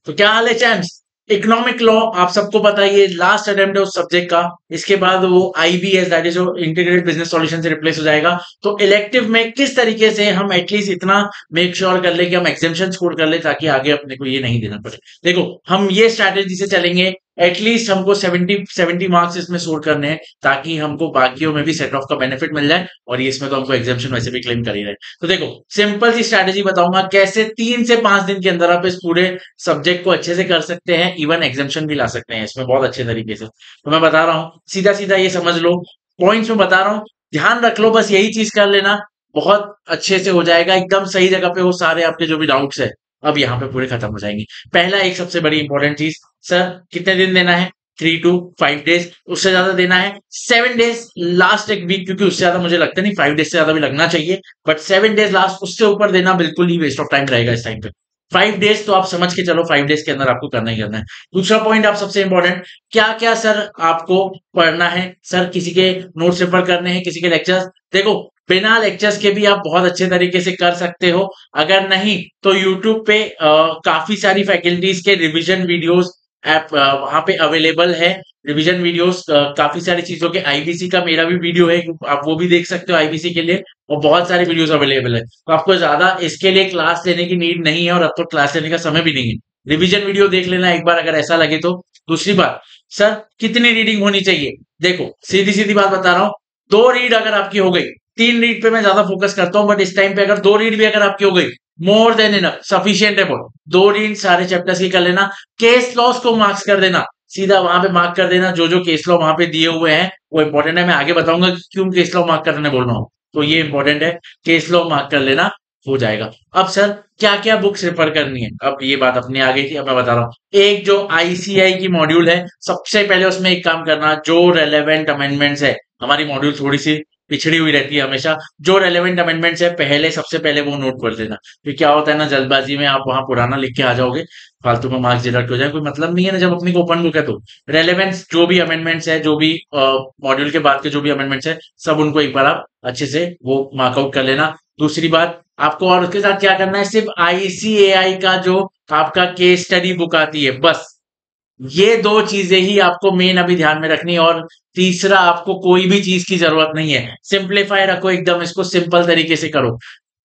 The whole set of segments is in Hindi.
तो क्या हाल है चैम्स? इकोनॉमिक लॉ आप सबको पता ही है, लास्ट अटेम्प्ट है उस सब्जेक्ट का। इसके बाद वो IBS that is integrated business solution से रिप्लेस हो जाएगा। तो इलेक्टिव में किस तरीके से हम एटलीस्ट इतना मेक श्योर कर ले कि हम एग्जामिशन स्कोर कर ले ताकि आगे अपने को ये नहीं देना पड़े। देखो, हम ये स्ट्रैटेजी से चलेंगे। एटलीस्ट हमको 70 मार्क्स इसमें स्कोर करने हैं ताकि हमको बाकियों में भी सेट ऑफ का बेनिफिट मिल जाए, और ये इसमें तो हमको एग्जामिशन वैसे भी क्लेम कर ही रहे। तो देखो, सिंपल सी स्ट्रैटेजी बताऊंगा कैसे 3 से 5 दिन के अंदर आप इस पूरे सब्जेक्ट को अच्छे से कर सकते हैं, इवन एग्जाम्शन भी ला सकते हैं इसमें बहुत अच्छे तरीके से। तो मैं बता रहा हूँ, सीधा सीधा ये समझ लो, पॉइंट्स में बता रहा हूँ, ध्यान रख लो, बस यही चीज कर लेना, बहुत अच्छे से हो जाएगा, एकदम सही जगह पे वो सारे आपके जो भी डाउट्स है अब यहाँ पे पूरे खत्म हो जाएंगे। पहला एक सबसे बड़ी इंपॉर्टेंट चीज, सर कितने दिन देना है? 3 to 5 डेज, उससे ज्यादा देना है 7 डेज, लास्ट एक वीक, क्योंकि उससे ज्यादा मुझे लगता नहीं 5 डेज से ज्यादा भी लगना चाहिए, बट 7 डेज लास्ट, उससे ऊपर देना बिल्कुल ही वेस्ट ऑफ टाइम रहेगा इस टाइम पे। 5 डेज तो आप समझ के चलो, 5 डेज के अंदर आपको करना ही करना है। दूसरा पॉइंट आप सबसे इंपॉर्टेंट, क्या क्या सर आपको पढ़ना है? सर किसी के नोट्स रेफर करने हैं, किसी के लेक्चर्स? देखो, बिना लेक्चर्स के भी आप बहुत अच्छे तरीके से कर सकते हो। अगर नहीं तो यूट्यूब पे काफी सारी फैकल्टीज के रिवीजन वीडियोस ऐप वहां पे अवेलेबल है। रिवीजन वीडियोस काफी सारी चीजों के, आईबीसी का मेरा भी वीडियो है, आप वो भी देख सकते हो आईबीसी के लिए, और बहुत सारे वीडियोस अवेलेबल है। तो आपको ज्यादा इसके लिए क्लास लेने की नीड नहीं है, और अब तो क्लास लेने का समय भी नहीं है। रिवीजन वीडियो देख लेना एक बार अगर ऐसा लगे तो। दूसरी बात, सर कितनी रीडिंग होनी चाहिए? देखो, सीधी सीधी बात बता रहा हूँ, 2 रीड अगर आपकी हो गई, 3 रीड पे मैं ज्यादा फोकस करता हूँ, बट इस टाइम पे अगर 2 रीड भी अगर आपकी हो गई, मोर देन इनफ, सफिशियंट है। 2 रीड सारे चैप्टर्स की कर लेना। केस लॉस को मार्क्स कर देना, सीधा वहां पे मार्क कर देना, जो जो केस लॉ वहां पे दिए हुए हैं वो इंपॉर्टेंट है। मैं आगे बताऊंगा कि क्यों केस लॉ मार्क करने बोल रहा हूँ, तो ये इंपॉर्टेंट है, केस लॉ मार्क कर लेना, हो जाएगा। अब सर क्या क्या बुक्स रेफर करनी है, अब ये बात अपने आ गई थी, अब मैं बता रहा हूँ। एक जो आईसीआई की मॉड्यूल है, सबसे पहले उसमें एक काम करना, जो रेलेवेंट अमेंडमेंट्स है, हमारी मॉड्यूल थोड़ी सी पिछड़ी हुई रहती है हमेशा, जो रेलेवेंट अमेंडमेंट्स है पहले, सबसे पहले वो नोट कर देना। फिर क्या होता है ना, जल्दबाजी में आप वहां पुराना लिख के आ जाओगे, फालतू में मार्क्स डिडक्ट हो जाए, कोई मतलब नहीं है ना जब अपनी को ओपन बुक है तो। रेलेवेंस जो भी अमेंडमेंट्स है, जो भी मॉड्यूल के बाद के जो भी अमेंडमेंट्स है, सब उनको एक बार आप अच्छे से वो मार्कआउट कर लेना। दूसरी बात आपको, और उसके साथ क्या करना है, सिर्फ आईसीएआई का जो आपका केस स्टडी बुक आती है, बस ये 2 चीजें ही आपको मेन अभी ध्यान में रखनी है। और तीसरा, आपको कोई भी चीज की जरूरत नहीं है, सिंप्लीफाई रखो एकदम, इसको सिंपल तरीके से करो।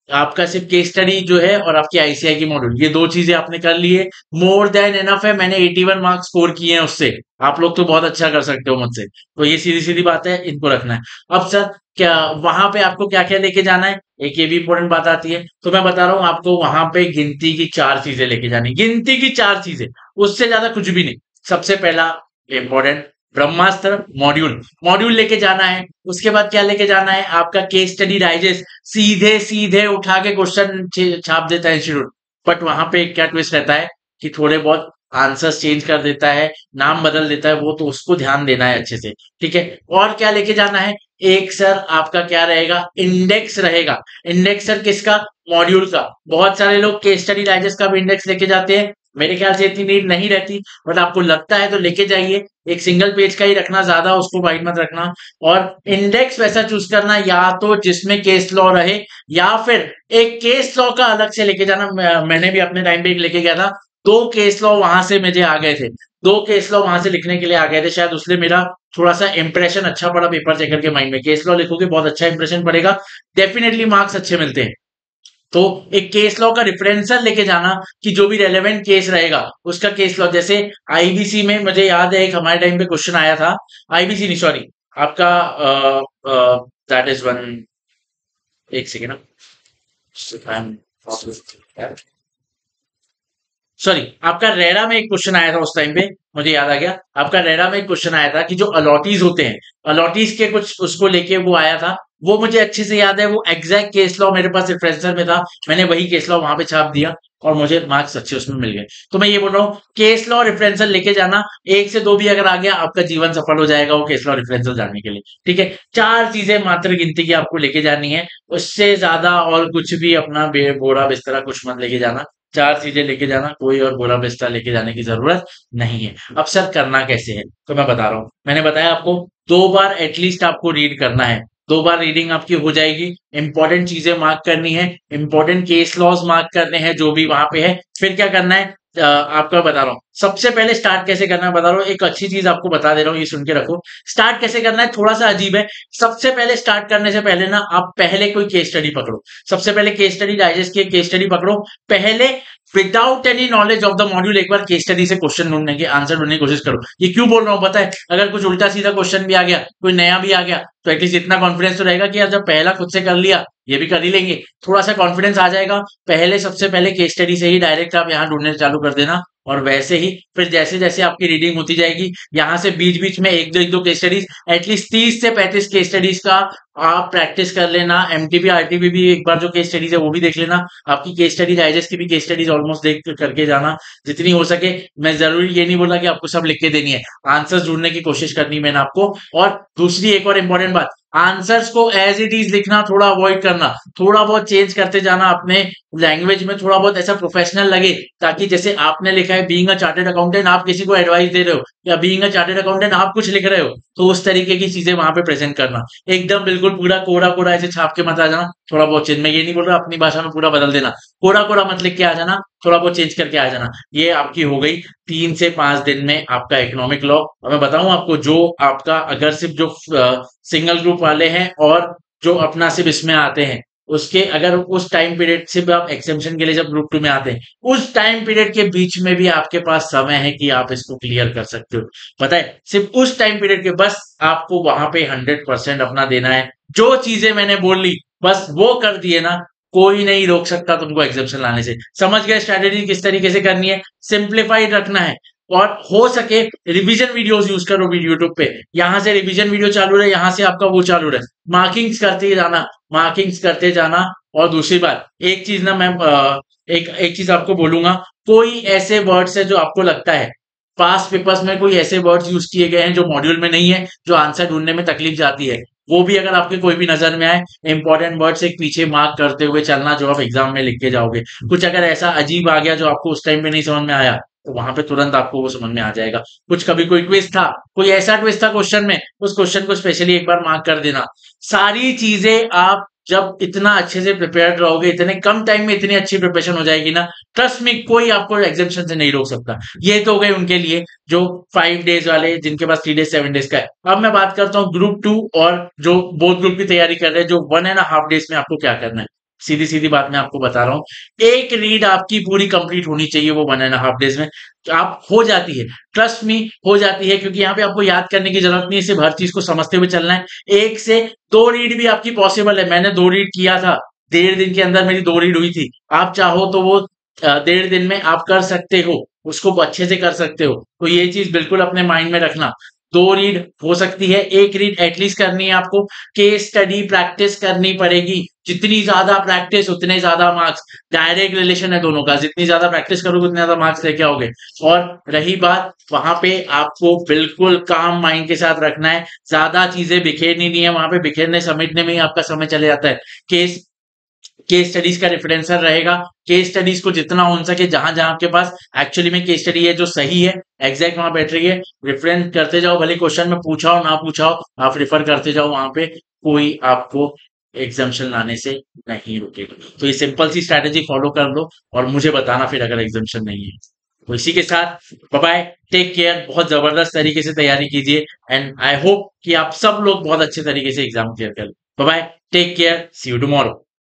आपका सिर्फ केस स्टडी जो है और आपकी आईसीआई की मॉड्यूल, ये 2 चीजें आपने कर लिए, मोर देन एनफ है। मैंने 81 मार्क्स स्कोर किए हैं उससे, आप लोग तो बहुत अच्छा कर सकते हो मुझसे, तो ये सीधी सीधी बात है, इनको रखना है। अब सर क्या वहां पे आपको क्या क्या लेके जाना है, एक ये भी इंपॉर्टेंट बात आती है, तो मैं बता रहा हूँ आपको, वहां पे गिनती की 4 चीजें लेके जानी, गिनती की 4 चीजें, उससे ज्यादा कुछ भी नहीं। सबसे पहला इंपॉर्टेंट, ब्रह्मास्त्र मॉड्यूल, मॉड्यूल लेके जाना है। उसके बाद क्या लेके जाना है, आपका केस स्टडी डाइजेस्ट, सीधे सीधे उठा के क्वेश्चन छाप देता है इंस्टीट्यूट, बट वहां पे क्या ट्विस्ट रहता है कि थोड़े बहुत आंसर्स चेंज कर देता है, नाम बदल देता है, वो तो उसको ध्यान देना है अच्छे से, ठीक है। और क्या लेके जाना है, एक सर आपका क्या रहेगा, इंडेक्स रहेगा। इंडेक्स सर किसका? मॉड्यूल का। बहुत सारे लोग केस स्टडी डाइजेस्ट का भी इंडेक्स लेके जाते हैं, मेरे ख्याल से इतनी नीड नहीं रहती, बट आपको लगता है तो लेके जाइए। एक सिंगल पेज का ही रखना, ज्यादा उसको वाइड मत रखना। और इंडेक्स वैसा चूज करना, या तो जिसमें केस लॉ रहे, या फिर एक केस लॉ का अलग से लेके जाना। मैंने भी अपने टाइम पे एक लेके गया था, 2 केस लॉ वहां से मुझे आ गए थे, 2 केस लॉ वहां से लिखने के लिए आ गए थे, शायद उसलिए मेरा थोड़ा सा इंप्रेशन अच्छा पड़ा पेपर चेकर के माइंड में। केस लॉ लिखोगे बहुत अच्छा इंप्रेशन पड़ेगा, डेफिनेटली मार्क्स अच्छे मिलते हैं। तो एक केस लॉ का रेफरेंसर लेके जाना, कि जो भी रेलेवेंट केस रहेगा उसका केस लॉ, जैसे आईबीसी में मुझे याद है एक हमारे टाइम पे क्वेश्चन आया था, आईबीसी नहीं सॉरी, आपका दैट इज वन, एक सेकेंड, सॉरी, आपका रेरा में एक क्वेश्चन आया था उस टाइम पे, मुझे याद आ गया, आपका रेरा में एक क्वेश्चन आया था कि जो अलॉटीज होते हैं, अलॉटीज के कुछ उसको लेके वो आया था, वो मुझे अच्छे से याद है, वो एग्जैक्ट केस लॉ मेरे पास रेफरेंसर में था, मैंने वही केस लॉ वहां पे छाप दिया और मुझे मार्क्स अच्छे उसमें मिल गए। तो मैं ये बोल रहा हूँ, केस लॉ रेफरेंसर लेके जाना, 1 से 2 भी अगर आ गया आपका जीवन सफल हो जाएगा वो केस लॉ रेफरेंसर जानने के लिए, ठीक है। 4 चीजें मात्र गिनती की आपको लेके जानी है, उससे ज्यादा और कुछ भी अपना बोरा बिस्तरा कुछ मत लेके जाना, 4 चीजें लेके जाना, कोई और बोरा बिस्तर लेके जाने की जरूरत नहीं है। अब सर करना कैसे है, तो मैं बता रहा हूँ, मैंने बताया आपको 2 बार एटलीस्ट आपको रीड करना है, 2 बार रीडिंग आपकी हो जाएगी। इंपॉर्टेंट चीजें मार्क करनी है, इंपॉर्टेंट केस लॉज मार्क करने हैं जो भी वहां पे है। फिर क्या करना है, आपका बता रहा हूँ। सबसे पहले स्टार्ट कैसे करना है बता रहा हूँ, एक अच्छी चीज आपको बता दे रहा हूँ, ये सुन के रखो। स्टार्ट कैसे करना है थोड़ा सा अजीब है। सबसे पहले स्टार्ट करने से पहले ना आप पहले कोई केस स्टडी पकड़ो। सबसे पहले केस स्टडी डाइजेस्ट की केस स्टडी पकड़ो पहले। Without any knowledge of the module एक बार केस स्टडी से क्वेश्चन ढूंढने की आंसर ढूंढने की कोशिश करो। ये क्यों बोल रहा हूँ पता है, अगर कुछ उल्टा सीधा क्वेश्चन भी आ गया, कोई नया भी आ गया, तो एटलीस्ट इतना कॉन्फिडेंस तो रहेगा कि यार जब पहला खुद से कर लिया, ये भी कर ही लेंगे, थोड़ा सा कॉन्फिडेंस आ जाएगा। पहले सबसे पहले केस स्टडी से ही डायरेक्ट आप यहाँ ढूंढने चालू कर देना। और वैसे ही फिर जैसे जैसे आपकी रीडिंग होती जाएगी, यहाँ से बीच बीच में एक दो केस स्टडीज, एटलीस्ट 30 से 35 केस स्टडीज का आप प्रैक्टिस कर लेना। एमटीबी आरटीबी भी एक बार जो केस स्टडीज है वो भी देख लेना। आपकी केस स्टडी डाइजेस्ट की भी केस स्टडीज ऑलमोस्ट देख करके जाना जितनी हो सके। मैं जरूरी ये नहीं बोला कि आपको सब लिख के देनी है, आंसर्स ढूंढने की कोशिश करनी मैंने आपको। और दूसरी एक और इंपॉर्टेंट बात, आंसर्स को एज इट इज लिखना थोड़ा अवॉइड करना, थोड़ा बहुत चेंज करते जाना अपने लैंग्वेज में, थोड़ा बहुत ऐसा प्रोफेशनल लगे, ताकि जैसे आपने लिखा है बीइंग अ चार्टर्ड अकाउंटेंट, आप किसी को एडवाइस दे रहे हो, या बीइंग अ चार्टर्ड अकाउंटेंट आप कुछ लिख रहे हो, तो उस तरीके की चीजें वहां पे प्रेजेंट करना। एकदम बिल्कुल पूरा कोरा कोरा ऐसे छाप के मत आ जाना, थोड़ा बहुत चेंज। मैं ये नहीं बोल रहा अपनी भाषा में पूरा बदल देना, कोरा कोरा मत लिख के आ जाना, थोड़ा बहुत चेंज करके आ जाना। ये आपकी हो गई 3 से 5 दिन में आपका इकोनॉमिक लॉ। और मैं बताऊं आपको, जो आपका अगर सिर्फ जो सिंगल ग्रुप वाले हैं और जो अपना सिर्फ इसमें आते हैं, उसके अगर उस टाइम पीरियड से भी आप एग्जामिशन के लिए जब ग्रुप 2 में आते हैं, उस टाइम पीरियड के बीच में भी आपके पास समय है कि आप इसको क्लियर कर सकते हो। पता है, सिर्फ उस टाइम पीरियड के बस आपको वहां पे 100% अपना देना है। जो चीजें मैंने बोल ली बस वो कर दिए ना, कोई नहीं रोक सकता तुमको एग्जामिशन लाने से। समझ गए स्ट्रेटेजी किस तरीके से करनी है, सिंप्लीफाइड रखना है। और हो सके रिवीजन वीडियोस यूज करो यूट्यूब पे, यहां से रिवीजन वीडियो चालू रहे, यहां से आपका वो चालू रहे, मार्किंग्स करते जाना, मार्किंग्स करते जाना। और दूसरी बात, एक चीज ना मैं एक चीज आपको बोलूंगा, कोई ऐसे वर्ड्स है जो आपको लगता है पास्ट पेपर्स में कोई ऐसे वर्ड्स यूज किए गए हैं जो मॉड्यूल में नहीं है, जो आंसर ढूंढने में तकलीफ जाती है, वो भी अगर आपके कोई भी नजर में आए, इंपॉर्टेंट वर्ड्स एक पीछे मार्क करते हुए चलना, जो आप एग्जाम में लिख के जाओगे। कुछ अगर ऐसा अजीब आ गया जो आपको उस टाइम में नहीं समझ में आया, तो वहां पे तुरंत आपको वो समझ में आ जाएगा। कुछ कभी कोई ट्विस्ट था, कोई ऐसा ट्विस्ट था क्वेश्चन में, उस क्वेश्चन को स्पेशली एक बार मार्क कर देना। सारी चीजें आप जब इतना अच्छे से प्रिपेयर्ड रहोगे, इतने कम टाइम में इतनी अच्छी प्रिपरेशन हो जाएगी ना, ट्रस्ट में कोई आपको एग्जामिशन से नहीं रोक सकता। ये तो हो गए उनके लिए जो 5 डेज वाले, जिनके पास 3 डेज 7 डेज का है। अब मैं बात करता हूँ ग्रुप 2 और जो बोथ ग्रुप की तैयारी कर रहे हैं, जो 1.5 डेज में आपको क्या करना है। सीधी सीधी बात मैं आपको बता रहा हूँ, एक रीड आपकी पूरी कंप्लीट होनी चाहिए वो 1.5 डेज में। आप हो जाती है, ट्रस्ट मी हो जाती है, क्योंकि यहाँ पे आपको याद करने की जरूरत नहीं है, सिर्फ हर चीज को समझते हुए चलना है। 1 से 2 रीड भी आपकी पॉसिबल है, मैंने 2 रीड किया था, 1.5 दिन के अंदर मेरी 2 रीड हुई थी। आप चाहो तो वो 1.5 दिन में आप कर सकते हो, उसको अच्छे से कर सकते हो। तो ये चीज बिल्कुल अपने माइंड में रखना। 2 रीड हो सकती है, 1 रीड एटलीस्ट करनी है आपको। केस स्टडी प्रैक्टिस करनी पड़ेगी, जितनी ज्यादा प्रैक्टिस उतने ज्यादा मार्क्स, डायरेक्ट रिलेशन है दोनों का, जितनी ज्यादा प्रैक्टिस करोगे उतने ज्यादा मार्क्स लेके आओगे। और रही बात, वहां पे आपको बिल्कुल काम माइंड के साथ रखना है, ज्यादा चीजें बिखेरनी नहीं है, वहां पे बिखेरने समेटने में ही आपका समय चले जाता है। केस केस स्टडीज का रेफरेंसर रहेगा, केस स्टडीज को जितना हो सके, जहां जहां आपके पास एक्चुअली में केस स्टडी है जो सही है, एग्जैक्ट वहां बैठ रही है, रेफरेंस करते जाओ। भले क्वेश्चन में पूछा हो ना पूछा हो, आप रेफर करते जाओ वहां पे, कोई आपको एग्जामिशन लाने से नहीं रुकेगा। तो ये सिंपल सी स्ट्रैटेजी फॉलो कर लो और मुझे बताना फिर अगर एग्जामिशन नहीं है। तो इसी के साथ बाय बाय, टेक केयर, बहुत जबरदस्त तरीके से तैयारी कीजिए, एंड आई होप कि आप सब लोग बहुत अच्छे तरीके से एग्जाम क्लियर कर। Bye bye, take care, see you tomorrow.